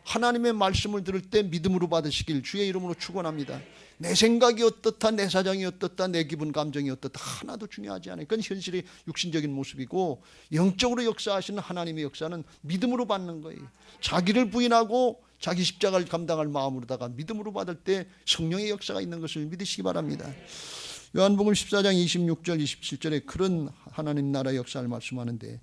하나님의 말씀을 들을 때 믿음으로 받으시길 주의 이름으로 축원합니다. 내 생각이 어떻다, 내 사정이 어떻다, 내 기분 감정이 어떻다 하나도 중요하지 않아요. 그건 현실의 육신적인 모습이고 영적으로 역사하시는 하나님의 역사는 믿음으로 받는 거예요. 자기를 부인하고 자기 십자가를 감당할 마음으로다가 믿음으로 받을 때 성령의 역사가 있는 것을 믿으시기 바랍니다. 요한복음 14장 26절 27절에 그런 하나님 나라 역사를 말씀하는데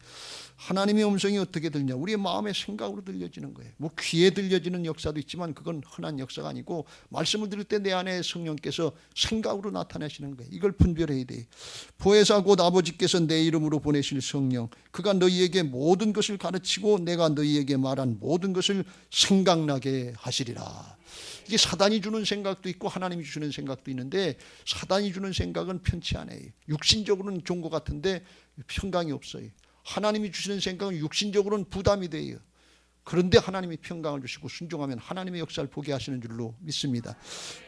하나님의 음성이 어떻게 들냐? 우리의 마음의 생각으로 들려지는 거예요. 뭐 귀에 들려지는 역사도 있지만 그건 흔한 역사가 아니고 말씀을 들을 때 내 안에 성령께서 생각으로 나타내시는 거예요. 이걸 분별해야 돼요. 보혜사 곧 아버지께서 내 이름으로 보내실 성령, 그가 너희에게 모든 것을 가르치고 내가 너희에게 말한 모든 것을 생각나게 하시리라. 이게 사단이 주는 생각도 있고 하나님이 주시는 생각도 있는데 사단이 주는 생각은 편치 않아요. 육신적으로는 좋은 것 같은데 평강이 없어요. 하나님이 주시는 생각은 육신적으로는 부담이 돼요. 그런데 하나님이 평강을 주시고 순종하면 하나님의 역사를 보게 하시는 줄로 믿습니다.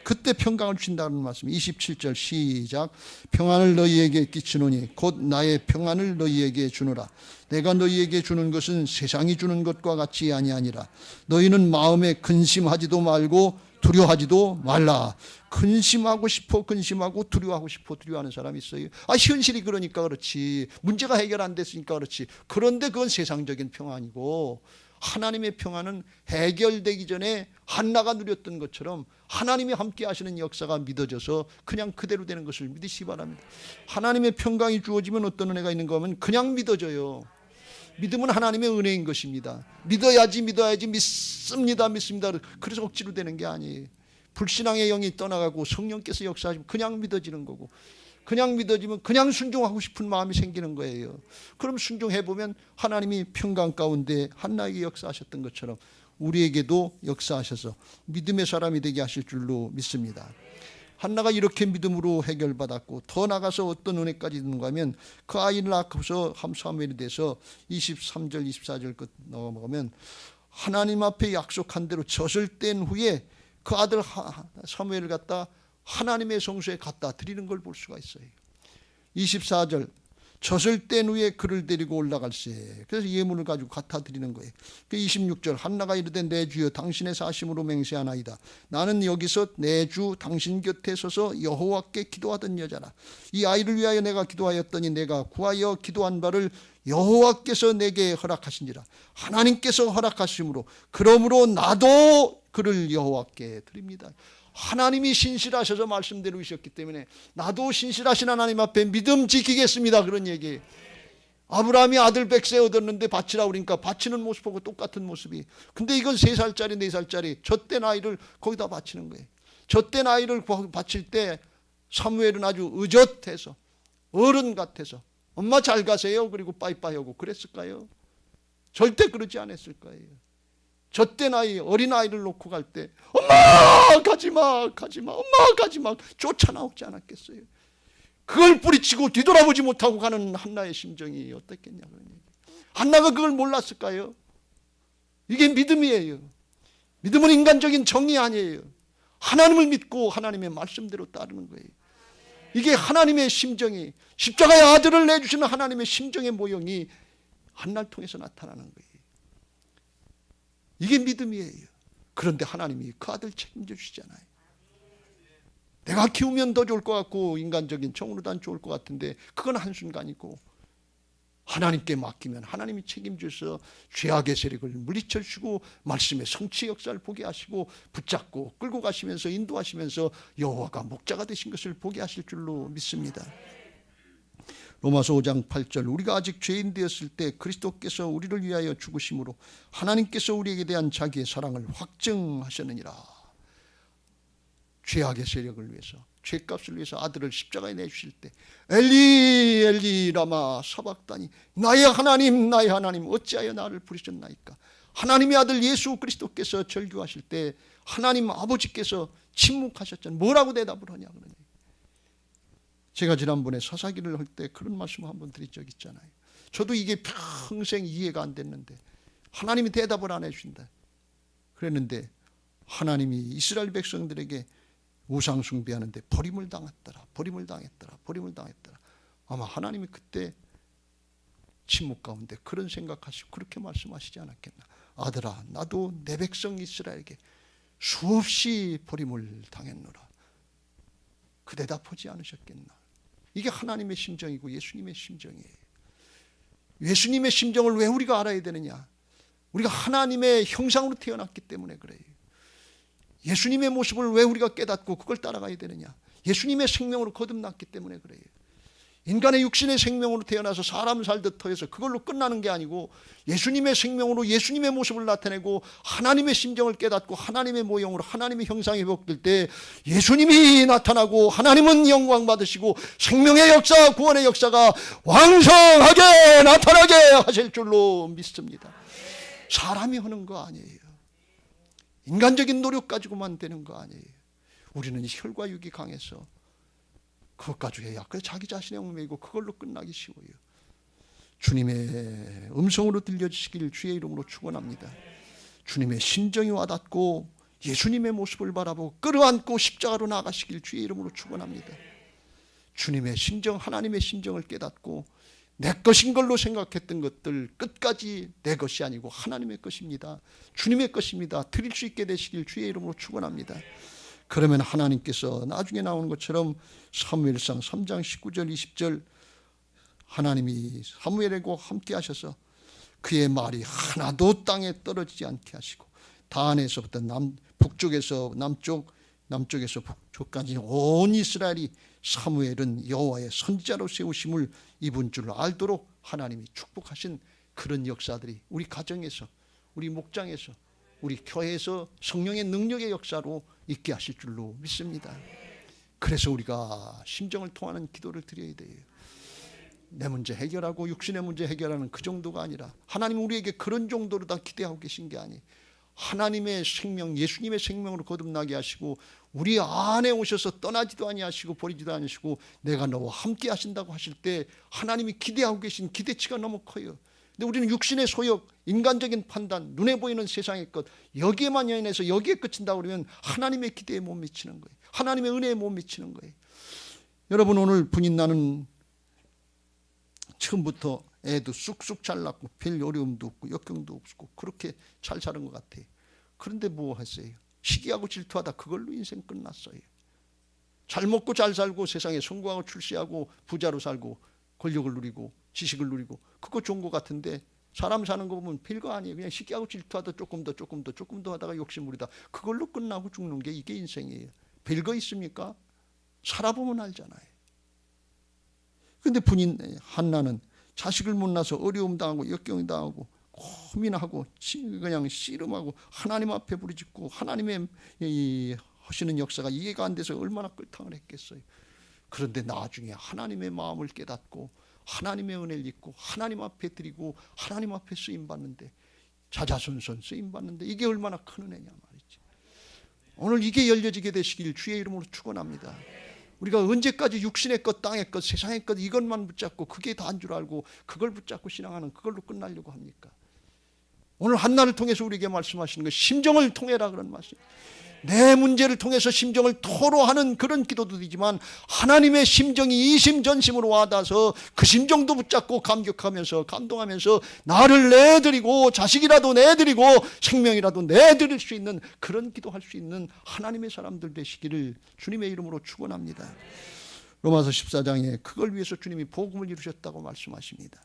그때 평강을 주신다는 말씀. 27절 시작. 평안을 너희에게 끼치노니 곧 나의 평안을 너희에게 주노라. 내가 너희에게 주는 것은 세상이 주는 것과 같이 아니하니라. 너희는 마음에 근심하지도 말고 두려워하지도 말라. 근심하고 싶어 근심하고 두려워하고 싶어 두려워하는 사람이 있어요. 현실이 그러니까 그렇지, 문제가 해결 안 됐으니까 그렇지. 그런데 그건 세상적인 평안이고 하나님의 평안은 해결되기 전에 한나가 누렸던 것처럼 하나님이 함께 하시는 역사가 믿어져서 그냥 그대로 되는 것을 믿으시기 바랍니다. 하나님의 평강이 주어지면 어떤 은혜가 있는가 하면 그냥 믿어져요. 믿음은 하나님의 은혜인 것입니다. 믿어야지 믿습니다. 그래서 억지로 되는 게 아니에요. 불신앙의 영이 떠나가고 성령께서 역사하시면 그냥 믿어지는 거고, 그냥 믿어지면 그냥 순종하고 싶은 마음이 생기는 거예요. 그럼 순종해보면 하나님이 평강 가운데 한나에게 역사하셨던 것처럼 우리에게도 역사하셔서 믿음의 사람이 되게 하실 줄로 믿습니다. 한나가 이렇게 믿음으로 해결받았고 더 나가서 어떤 은혜까지 있는가 하면 그 아이를 낳고서 사무엘이 돼서 23절 24절 끝 넘어가면 하나님 앞에 약속한 대로 젖을 뗀 후에 그 아들 사무엘을 갖다 하나님의 성소에 갖다 드리는 걸 볼 수가 있어요. 24절 젖을 뗀 후에 그를 데리고 올라갈세. 그래서 예물을 가지고 갖다 드리는 거예요. 26절 한나가 이르되 내 주여 당신의 사심으로 맹세하나이다. 나는 여기서 내 주 당신 곁에 서서 여호와께 기도하던 여자라. 이 아이를 위하여 내가 기도하였더니 내가 구하여 기도한 바를 여호와께서 내게 허락하시니라. 하나님께서 허락하심으로 그러므로 나도 그를 여호와께 드립니다. 하나님이 신실하셔서 말씀대로 이셨기 때문에 나도 신실하신 하나님 앞에 믿음 지키겠습니다. 그런 얘기예요. 아브라함이 아들 100세 얻었는데 바치라 그러니까 바치는 모습하고 똑같은 모습이. 근데 이건 3살짜리 4살짜리 젖된 아이를 거기다 바치는 거예요. 젖된 아이를 바칠 때 사무엘은 아주 의젓해서 어른 같아서 엄마 잘 가세요 그리고 빠이빠이 하고 그랬을까요? 절대 그러지 않았을 거예요. 젖된 아이, 어린 아이를 놓고 갈 때 엄마 가지마 엄마 가지마 쫓아나오지 않았겠어요? 그걸 뿌리치고 뒤돌아보지 못하고 가는 한나의 심정이 어떻겠냐. 한나가 그걸 몰랐을까요? 이게 믿음이에요. 믿음은 인간적인 정의 아니에요. 하나님을 믿고 하나님의 말씀대로 따르는 거예요. 이게 하나님의 심정이, 십자가의 아들을 내주시는 하나님의 심정의 모형이 한나를 통해서 나타나는 거예요. 이게 믿음이에요. 그런데 하나님이 그 아들 책임져 주시잖아요. 내가 키우면 더 좋을 것 같고 인간적인 정으로도 좋을 것 같은데 그건 한순간이고 하나님께 맡기면 하나님이 책임져서 죄악의 세력을 물리쳐 주시고 말씀의 성취 역사를 보게 하시고 붙잡고 끌고 가시면서 인도하시면서 여호와가 목자가 되신 것을 보게 하실 줄로 믿습니다. 로마서 5장 8절 우리가 아직 죄인 되었을 때 그리스도께서 우리를 위하여 죽으심으로 하나님께서 우리에게 대한 자기의 사랑을 확증하셨느니라. 죄악의 세력을 위해서 죄값을 위해서 아들을 십자가에 내주실 때 엘리 엘리 라마 사박다니 나의 하나님 어찌하여 나를 부르셨나이까. 하나님의 아들 예수 그리스도께서 절규하실 때 하나님 아버지께서 침묵하셨잖아요. 뭐라고 대답을 하냐 그러니. 제가 지난번에 사사기를 할 때 그런 말씀을 한번 드린 적 있잖아요. 저도 이게 평생 이해가 안 됐는데 하나님이 대답을 안 해주신다 그랬는데 하나님이 이스라엘 백성들에게 우상 숭배하는데 버림을 당했더라. 아마 하나님이 그때 침묵 가운데 그런 생각하시고 그렇게 말씀하시지 않았겠나. 아들아, 나도 내 백성 이스라엘에게 수없이 버림을 당했노라. 그 대답하지 않으셨겠나. 이게 하나님의 심정이고 예수님의 심정이에요. 예수님의 심정을 왜 우리가 알아야 되느냐. 우리가 하나님의 형상으로 태어났기 때문에 그래요. 예수님의 모습을 왜 우리가 깨닫고 그걸 따라가야 되느냐. 예수님의 생명으로 거듭났기 때문에 그래요. 인간의 육신의 생명으로 태어나서 사람 살듯 터해서 그걸로 끝나는 게 아니고 예수님의 생명으로 예수님의 모습을 나타내고 하나님의 심정을 깨닫고 하나님의 모형으로 하나님의 형상이 회복될 때 예수님이 나타나고 하나님은 영광 받으시고 생명의 역사, 구원의 역사가 왕성하게 나타나게 하실 줄로 믿습니다. 사람이 하는 거 아니에요. 인간적인 노력 가지고만 되는 거 아니에요. 우리는 혈과 육이 강해서 그것 가지고 해야 그래서 자기 자신의 얽매이고 그걸로 끝나기 쉬워요. 주님의 음성으로 들려주시길 주의 이름으로 축원합니다. 주님의 심정이 와닿고 예수님의 모습을 바라보고 끌어안고 십자가로 나가시길 주의 이름으로 축원합니다. 주님의 심정, 하나님의 심정을 깨닫고 내 것인 걸로 생각했던 것들 끝까지 내 것이 아니고 하나님의 것입니다. 주님의 것입니다. 드릴 수 있게 되시길 주의 이름으로 축원합니다. 그러면 하나님께서 나중에 나오는 것처럼 사무엘상 3장 19절 20절 하나님이 사무엘과 함께 하셔서 그의 말이 하나도 땅에 떨어지지 않게 하시고 다안에서부터 북쪽에서 남쪽에서 북쪽까지 온 이스라엘이 사무엘은 여호와의 선지자로 세우심을 입은 줄 알도록 하나님이 축복하신 그런 역사들이 우리 가정에서 우리 목장에서 우리 교회에서 성령의 능력의 역사로 있게 하실 줄로 믿습니다. 그래서 우리가 심정을 통하는 기도를 드려야 돼요. 내 문제 해결하고 육신의 문제 해결하는 그 정도가 아니라 하나님 우리에게 그런 정도로 다 기대하고 계신 게 아니에요. 하나님의 생명, 예수님의 생명으로 거듭나게 하시고 우리 안에 오셔서 떠나지도 아니하시고 버리지도 않으시고 내가 너와 함께 하신다고 하실 때 하나님이 기대하고 계신 기대치가 너무 커요. 근데 우리는 육신의 소욕, 인간적인 판단, 눈에 보이는 세상의 것 여기에만 연연해서 여기에 그친다고 그러면 하나님의 기대에 못 미치는 거예요. 하나님의 은혜에 못 미치는 거예요. 여러분 오늘 분인 나는 처음부터 애도 쑥쑥 잘 낳고 별 어려움도 없고 역경도 없고 그렇게 잘 사는 것 같아요. 그런데 뭐 했어요? 시기하고 질투하다 그걸로 인생 끝났어요. 잘 먹고 잘 살고 세상에 성공하고 출세하고 부자로 살고 권력을 누리고 지식을 누리고 그거 좋은 것 같은데 사람 사는 거 보면 별거 아니에요. 그냥 시기하고 질투하다 조금 더 하다가 욕심 부리다 그걸로 끝나고 죽는 게 이게 인생이에요. 별거 있습니까? 살아보면 알잖아요. 그런데 분인 한나는 자식을 못 낳아서 어려움 당하고 역경 당하고 고민하고 그냥 씨름하고 하나님 앞에 부르짖고 하나님의 하시는 역사가 이해가 안 돼서 얼마나 끌탕을 했겠어요. 그런데 나중에 하나님의 마음을 깨닫고 하나님의 은혜를 입고 하나님 앞에 드리고 하나님 앞에 쓰임받는데 자자손손 쓰임받는데 이게 얼마나 큰 은혜냐 말이지. 오늘 이게 열려지게 되시길 주의 이름으로 축원합니다. 우리가 언제까지 육신의 것, 땅의 것, 세상의 것 이것만 붙잡고 그게 다인 줄 알고 그걸 붙잡고 신앙하는 그걸로 끝나려고 합니까? 오늘 한나를 통해서 우리에게 말씀하시는 것 심정을 통해라 그런 말씀. 내 문제를 통해서 심정을 토로하는 그런 기도도 되지만 하나님의 심정이 이심전심으로 와닿아서 그 심정도 붙잡고 감격하면서 감동하면서 나를 내드리고 자식이라도 내드리고 생명이라도 내드릴 수 있는 그런 기도할 수 있는 하나님의 사람들 되시기를 주님의 이름으로 축원합니다. 로마서 14장에 그걸 위해서 주님이 복음을 이루셨다고 말씀하십니다.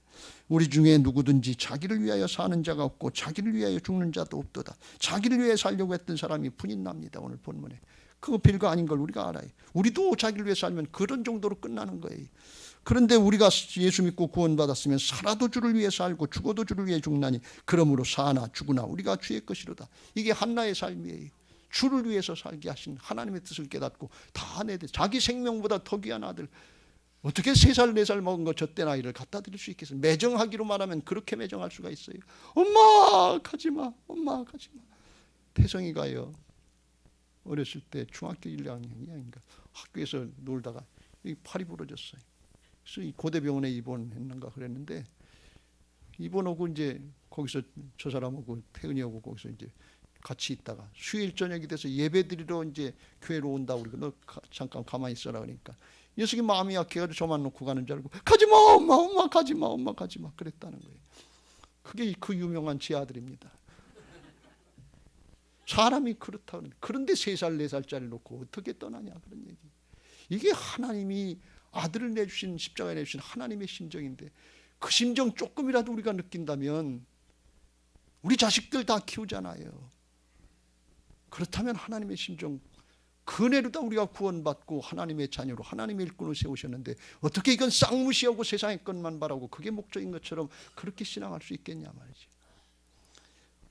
우리 중에 누구든지 자기를 위하여 사는 자가 없고 자기를 위하여 죽는 자도 없도다. 자기를 위해 살려고 했던 사람이 분인납니다. 오늘 본문에. 그거 별거 아닌 걸 우리가 알아요. 우리도 자기를 위해 살면 그런 정도로 끝나는 거예요. 그런데 우리가 예수 믿고 구원받았으면 살아도 주를 위해 살고 죽어도 주를 위해 죽나니 그러므로 사나 죽으나 우리가 주의 것이로다. 이게 한나의 삶이에요. 주를 위해서 살게 하신 하나님의 뜻을 깨닫고 다 내들 자기 생명보다 더 귀한 아들 어떻게 3살 4살 먹은 거 젖된 아이를 갖다 드릴 수 있겠어요? 매정하기로 말하면 그렇게 매정할 수가 있어요. 엄마 가지마, 엄마 가지마. 태성이가요 어렸을 때 중학교 1학년인가 학교에서 놀다가 이 팔이 부러졌어요. 그래서 이 고대병원에 입원했는가 그랬는데 입원하고 이제 거기서 저 사람하고 태은이하고 거기서 이제 같이 있다가 수요일 저녁이 돼서 예배 드리러 이제 교회로 온다고 그러고 너 잠깐 가만히 있어라 그러니까 녀석이 마음이 약해가지고 저만 놓고 가는 줄 알고 가지마 엄마 가지마 엄마 가지마 그랬다는 거예요. 그게 그 유명한 제 아들입니다. 사람이 그렇다 그러는데 그런데 3살 4살짜리 놓고 어떻게 떠나냐 그런 얘기. 이게 하나님이 아들을 내주신 십자가에 내주신 하나님의 심정인데 그 심정 조금이라도 우리가 느낀다면 우리 자식들 다 키우잖아요. 그렇다면 하나님의 심정 그 은혜로 다 우리가 구원받고 하나님의 자녀로 하나님의 일꾼을 세우셨는데 어떻게 이건 쌍무시하고 세상의 것만 바라고 그게 목적인 것처럼 그렇게 신앙할 수 있겠냐 말이지.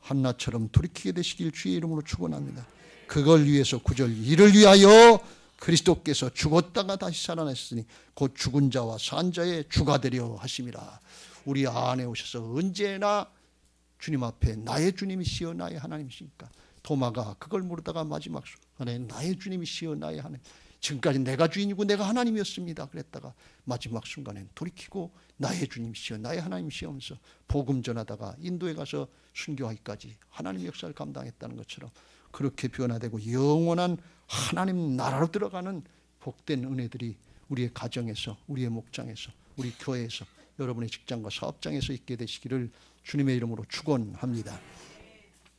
한나처럼 돌이키게 되시길 주의 이름으로 축원합니다. 그걸 위해서 9절 이를 위하여 그리스도께서 죽었다가 다시 살아났으니 곧 죽은 자와 산 자의 주가 되려 하심이라. 우리 안에 오셔서 언제나 주님 앞에 나의 주님이시여 나의 하나님이시니까 도마가 그걸 모르다가 마지막 순간에 나의 주님이시여 나의 하나님, 지금까지 내가 주인이고 내가 하나님이었습니다 그랬다가 마지막 순간엔 돌이키고 나의 주님이시여 나의 하나님이시여 하면서 복음 전하다가 인도에 가서 순교하기까지 하나님의 역사를 감당했다는 것처럼 그렇게 변화되고 영원한 하나님 나라로 들어가는 복된 은혜들이 우리의 가정에서 우리의 목장에서 우리 교회에서 여러분의 직장과 사업장에서 있게 되시기를 주님의 이름으로 축원합니다.